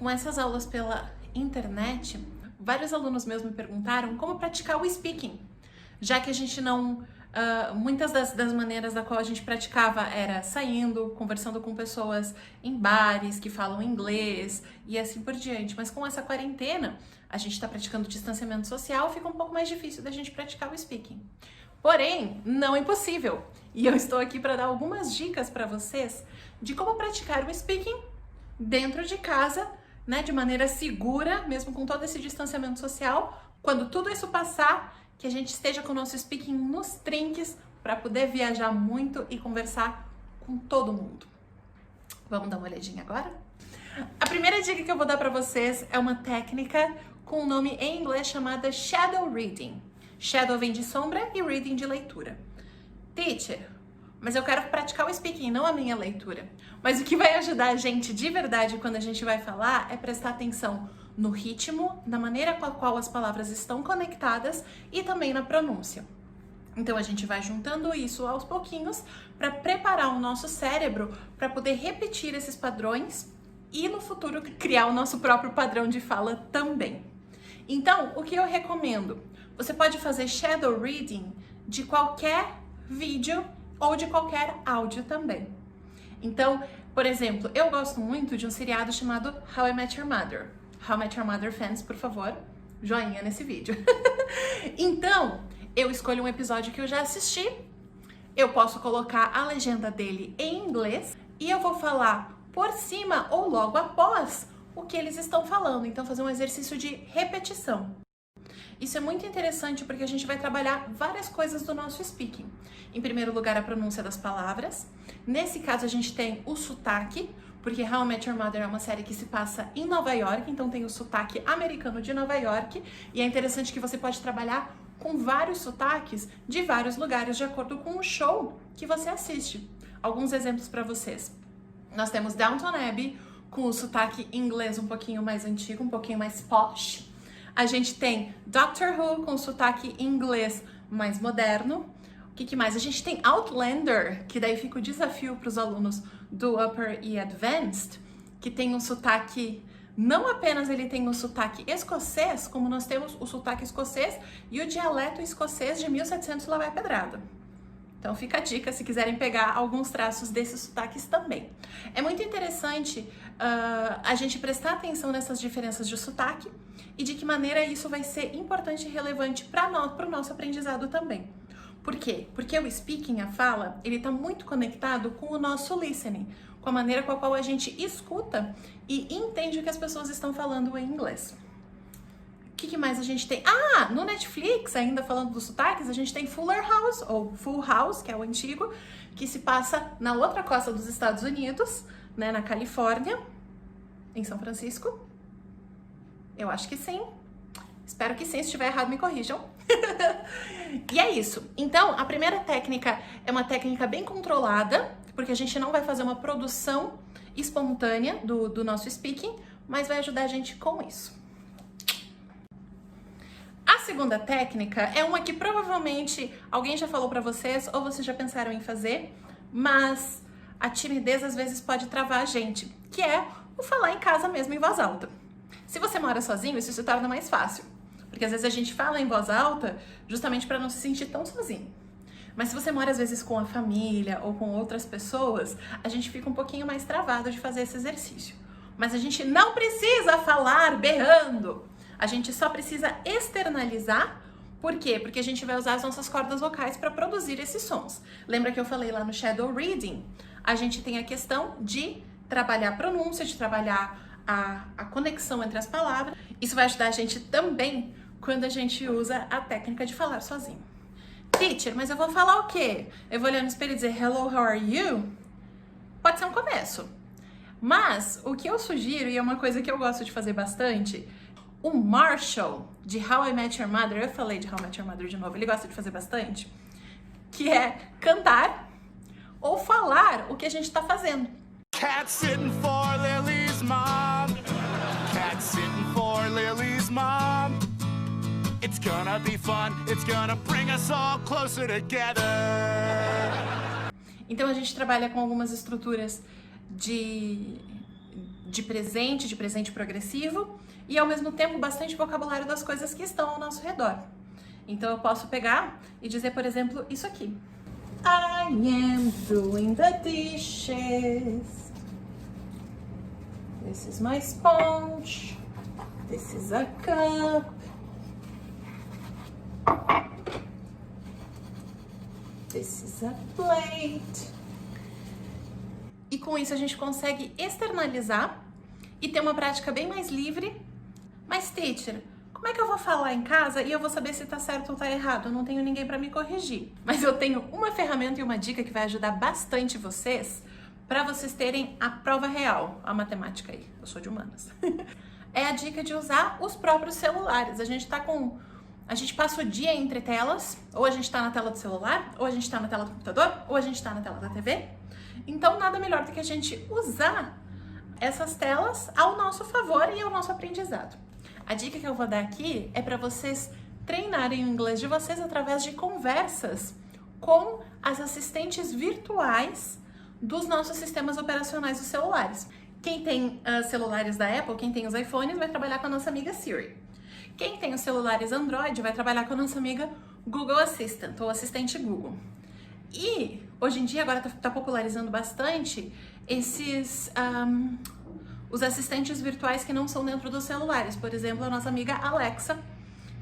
com essas aulas pela internet, vários alunos meus me perguntaram como praticar o speaking, já que a gente não... muitas das maneiras da qual a gente praticava era saindo, conversando com pessoas em bares que falam inglês e assim por diante. Mas com essa quarentena, a gente está praticando distanciamento social, fica um pouco mais difícil da gente praticar o speaking. Porém, não impossível. E eu estou aqui para dar algumas dicas para vocês de como praticar o speaking dentro de casa, né, de maneira segura, mesmo com todo esse distanciamento social. Quando tudo isso passar, que a gente esteja com o nosso speaking nos trinques para poder viajar muito e conversar com todo mundo. Vamos dar uma olhadinha agora? A primeira dica que eu vou dar para vocês é uma técnica com um nome em inglês chamada Shadow Reading. Shadow vem de sombra e Reading de leitura. Teacher, mas eu quero praticar o speaking, não a minha leitura. Mas o que vai ajudar a gente de verdade quando a gente vai falar é prestar atenção no ritmo, na maneira com a qual as palavras estão conectadas e também na pronúncia. Então a gente vai juntando isso aos pouquinhos para preparar o nosso cérebro para poder repetir esses padrões e no futuro criar o nosso próprio padrão de fala também. Então, o que eu recomendo? Você pode fazer shadow reading de qualquer vídeo ou de qualquer áudio também. Então, por exemplo, eu gosto muito de um seriado chamado How I Met Your Mother. How I Met Your Mother fans, por favor, joinha nesse vídeo. Então, eu escolho um episódio que eu já assisti, eu posso colocar a legenda dele em inglês e eu vou falar por cima ou logo após o que eles estão falando. Então, fazer um exercício de repetição. Isso é muito interessante porque a gente vai trabalhar várias coisas do nosso speaking. Em primeiro lugar, a pronúncia das palavras. Nesse caso, a gente tem o sotaque, porque How I Met Your Mother é uma série que se passa em Nova York, então tem o sotaque americano de Nova York, e é interessante que você pode trabalhar com vários sotaques de vários lugares, de acordo com o show que você assiste. Alguns exemplos para vocês. Nós temos Downton Abbey, com o sotaque inglês um pouquinho mais antigo, um pouquinho mais posh. A gente tem Doctor Who, com o sotaque inglês mais moderno. O que mais? A gente tem Outlander, que daí fica o desafio para os alunos do Upper e Advanced, que tem um sotaque, não apenas ele tem um sotaque escocês, como nós temos o sotaque escocês e o dialeto escocês de 1700 lá vai pedrada. Então fica a dica se quiserem pegar alguns traços desses sotaques também. É muito interessante a gente prestar atenção nessas diferenças de sotaque e de que maneira isso vai ser importante e relevante para o nosso aprendizado também. Por quê? Porque o speaking, a fala, ele está muito conectado com o nosso listening, com a maneira com a qual a gente escuta e entende o que as pessoas estão falando em inglês. O que mais a gente tem? No Netflix, ainda falando dos sotaques, a gente tem Fuller House, ou Full House, que é o antigo, que se passa na outra costa dos Estados Unidos, né, na Califórnia, em São Francisco. Eu acho que sim. Espero que sim, se estiver errado me corrijam. E é isso. Então, a primeira técnica é uma técnica bem controlada, porque a gente não vai fazer uma produção espontânea do nosso speaking, mas vai ajudar a gente com isso. A segunda técnica é uma que provavelmente alguém já falou pra vocês ou vocês já pensaram em fazer, mas a timidez às vezes pode travar a gente, que é o falar em casa mesmo em voz alta. Se você mora sozinho, isso se torna mais fácil, porque às vezes a gente fala em voz alta justamente para não se sentir tão sozinho. Mas se você mora às vezes com a família ou com outras pessoas, a gente fica um pouquinho mais travado de fazer esse exercício. Mas a gente não precisa falar berrando. A gente só precisa externalizar. Por quê? Porque a gente vai usar as nossas cordas vocais para produzir esses sons. Lembra que eu falei lá no Shadow Reading? A gente tem a questão de trabalhar a pronúncia, de trabalhar a conexão entre as palavras. Isso vai ajudar a gente também quando a gente usa a técnica de falar sozinho. Teacher, mas eu vou falar o quê? Eu vou olhar no espelho e dizer hello, how are you? Pode ser um começo. Mas o que eu sugiro, e é uma coisa que eu gosto de fazer bastante, o Marshall, de How I Met Your Mother, eu falei de How I Met Your Mother de novo, ele gosta de fazer bastante, que é cantar ou falar o que a gente tá fazendo. Cat sitting for Lily's mom. Cat sitting for Lily's mom. It's gonna be fun. It's gonna bring us all closer together. Então a gente trabalha com algumas estruturas de de presente progressivo, e ao mesmo tempo bastante vocabulário das coisas que estão ao nosso redor. Então eu posso pegar e dizer, por exemplo, isso aqui. I am doing the dishes. This is my sponge. This is a cup. This is a plate. E com isso a gente consegue externalizar e ter uma prática bem mais livre. Mas, teacher, como é que eu vou falar em casa e eu vou saber se tá certo ou tá errado? Eu não tenho ninguém para me corrigir. Mas eu tenho uma ferramenta e uma dica que vai ajudar bastante vocês para vocês terem a prova real. A matemática aí, eu sou de humanas. É a dica de usar os próprios celulares. A gente passa o dia entre telas, ou a gente tá na tela do celular, ou a gente tá na tela do computador, ou a gente tá na tela da TV. Então, nada melhor do que a gente usar essas telas ao nosso favor e ao nosso aprendizado. A dica que eu vou dar aqui é para vocês treinarem o inglês de vocês através de conversas com as assistentes virtuais dos nossos sistemas operacionais dos celulares. Quem tem celulares da Apple, quem tem os iPhones, vai trabalhar com a nossa amiga Siri. Quem tem os celulares Android vai trabalhar com a nossa amiga Google Assistant, ou assistente Google. E hoje em dia agora tá popularizando bastante os assistentes virtuais que não são dentro dos celulares. Por exemplo, a nossa amiga Alexa,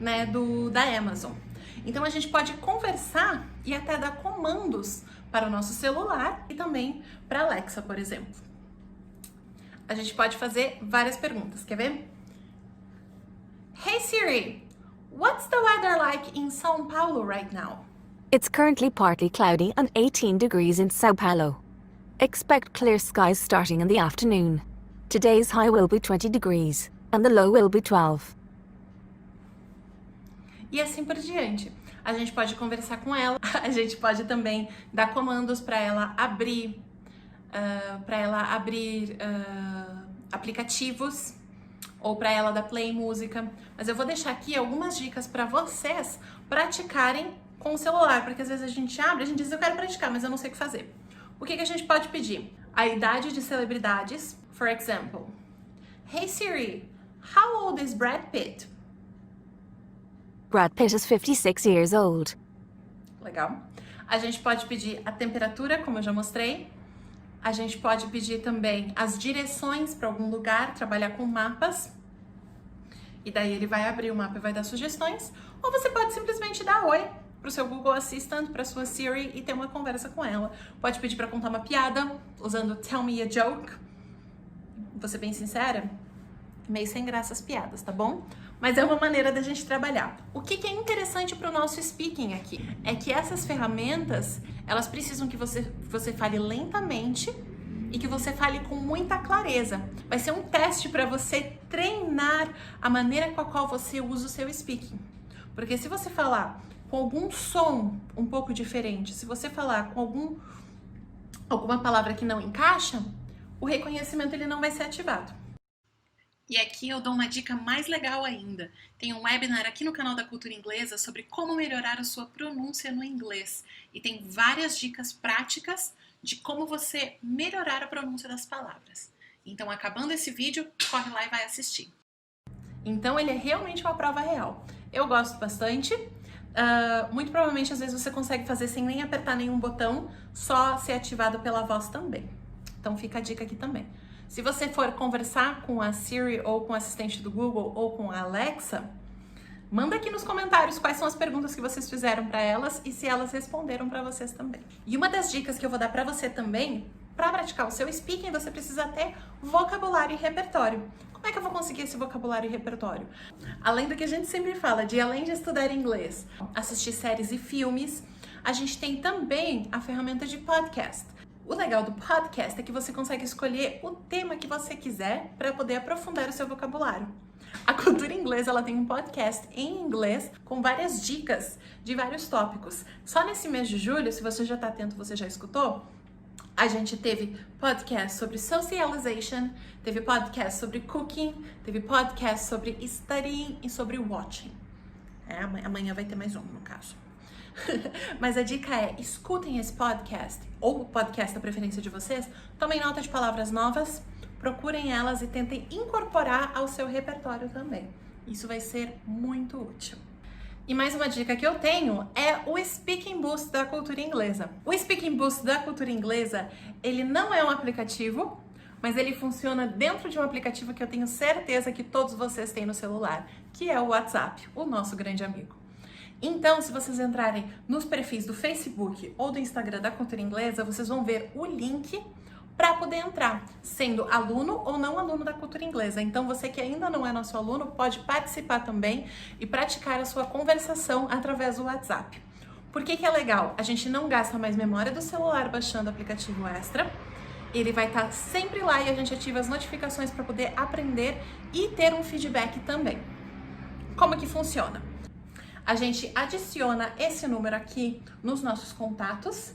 né, da Amazon. Então a gente pode conversar e até dar comandos para o nosso celular e também para Alexa, por exemplo. A gente pode fazer várias perguntas, quer ver? Hey Siri, what's the weather like in São Paulo right now? It's currently partly cloudy and 18 degrees in Sao Paulo. Expect clear skies starting in the afternoon. Today's high will be 20 degrees and the low will be 12. E assim por diante. A gente pode conversar com ela, a gente pode também dar comandos para ela abrir, aplicativos, ou para ela dar play em música. Mas eu vou deixar aqui algumas dicas para vocês praticarem com o celular, porque às vezes a gente abre, a gente diz, eu quero praticar, mas eu não sei o que fazer. O que a gente pode pedir? A idade de celebridades. For example, Hey Siri, how old is Brad Pitt? Brad Pitt is 56 years old. Legal. A gente pode pedir a temperatura, como eu já mostrei. A gente pode pedir também as direções para algum lugar, trabalhar com mapas. E daí ele vai abrir o mapa e vai dar sugestões. Ou você pode simplesmente dar oi para o seu Google Assistant, para sua Siri e ter uma conversa com ela. Pode pedir para contar uma piada, usando Tell Me a Joke. Vou ser bem sincera, meio sem graça as piadas, tá bom? Mas é uma maneira da gente trabalhar. O que é interessante para o nosso speaking aqui é que essas ferramentas, elas precisam que você fale lentamente e que você fale com muita clareza. Vai ser um teste para você treinar a maneira com a qual você usa o seu speaking. Porque se você falar com algum som um pouco diferente, se você falar com alguma palavra que não encaixa, o reconhecimento ele não vai ser ativado. E aqui eu dou uma dica mais legal ainda. Tem um webinar aqui no canal da Cultura Inglesa sobre como melhorar a sua pronúncia no inglês. E tem várias dicas práticas de como você melhorar a pronúncia das palavras. Então, acabando esse vídeo, corre lá e vai assistir. Então, ele é realmente uma prova real. Eu gosto bastante. Muito provavelmente, às vezes, você consegue fazer sem nem apertar nenhum botão, só ser ativado pela voz também. Então, fica a dica aqui também. Se você for conversar com a Siri ou com o assistente do Google ou com a Alexa, manda aqui nos comentários quais são as perguntas que vocês fizeram para elas e se elas responderam para vocês também. E uma das dicas que eu vou dar para você também, para praticar o seu speaking, você precisa ter vocabulário e repertório. Como é que eu vou conseguir esse vocabulário e repertório? Além do que a gente sempre fala, além de estudar inglês, assistir séries e filmes, a gente tem também a ferramenta de podcast. O legal do podcast é que você consegue escolher o tema que você quiser para poder aprofundar o seu vocabulário. A Cultura Inglesa ela tem um podcast em inglês com várias dicas de vários tópicos. Só nesse mês de julho, se você já está atento, você já escutou, a gente teve podcast sobre socialization, teve podcast sobre cooking, teve podcast sobre studying e sobre watching. Amanhã vai ter mais um, no caso. Mas a dica é, escutem esse podcast, ou o podcast da preferência de vocês, tomem nota de palavras novas, procurem elas e tentem incorporar ao seu repertório também. Isso vai ser muito útil. E mais uma dica que eu tenho é o Speaking Boost da Cultura Inglesa. O Speaking Boost da Cultura Inglesa, ele não é um aplicativo, mas ele funciona dentro de um aplicativo que eu tenho certeza que todos vocês têm no celular, que é o WhatsApp, o nosso grande amigo. Então, se vocês entrarem nos perfis do Facebook ou do Instagram da Cultura Inglesa, vocês vão ver o link para poder entrar, sendo aluno ou não aluno da Cultura Inglesa. Então, você que ainda não é nosso aluno, pode participar também e praticar a sua conversação através do WhatsApp. Por que é legal? A gente não gasta mais memória do celular baixando o aplicativo extra. Ele vai estar sempre lá e a gente ativa as notificações para poder aprender e ter um feedback também. Como que funciona? A gente adiciona esse número aqui nos nossos contatos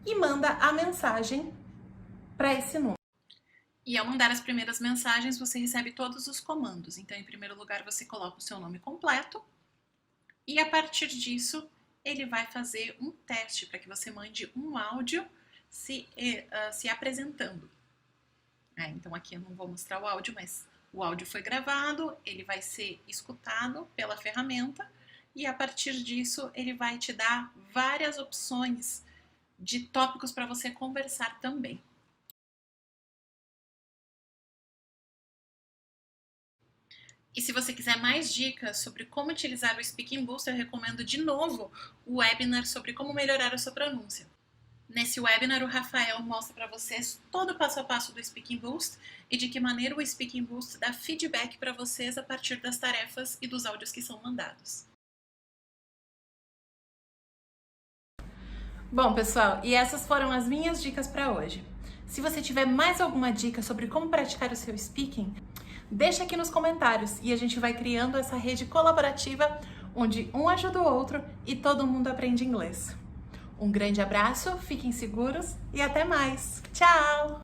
e manda a mensagem para esse número. E ao mandar as primeiras mensagens, você recebe todos os comandos. Então, em primeiro lugar, você coloca o seu nome completo e a partir disso, ele vai fazer um teste para que você mande um áudio se apresentando. Então, aqui eu não vou mostrar o áudio, mas o áudio foi gravado, ele vai ser escutado pela ferramenta e a partir disso, ele vai te dar várias opções de tópicos para você conversar também. E se você quiser mais dicas sobre como utilizar o Speaking Boost, eu recomendo de novo o webinar sobre como melhorar a sua pronúncia. Nesse webinar, o Rafael mostra para vocês todo o passo a passo do Speaking Boost e de que maneira o Speaking Boost dá feedback para vocês a partir das tarefas e dos áudios que são mandados. Bom, pessoal, e essas foram as minhas dicas para hoje. Se você tiver mais alguma dica sobre como praticar o seu speaking, deixa aqui nos comentários e a gente vai criando essa rede colaborativa onde um ajuda o outro e todo mundo aprende inglês. Um grande abraço, fiquem seguros e até mais. Tchau!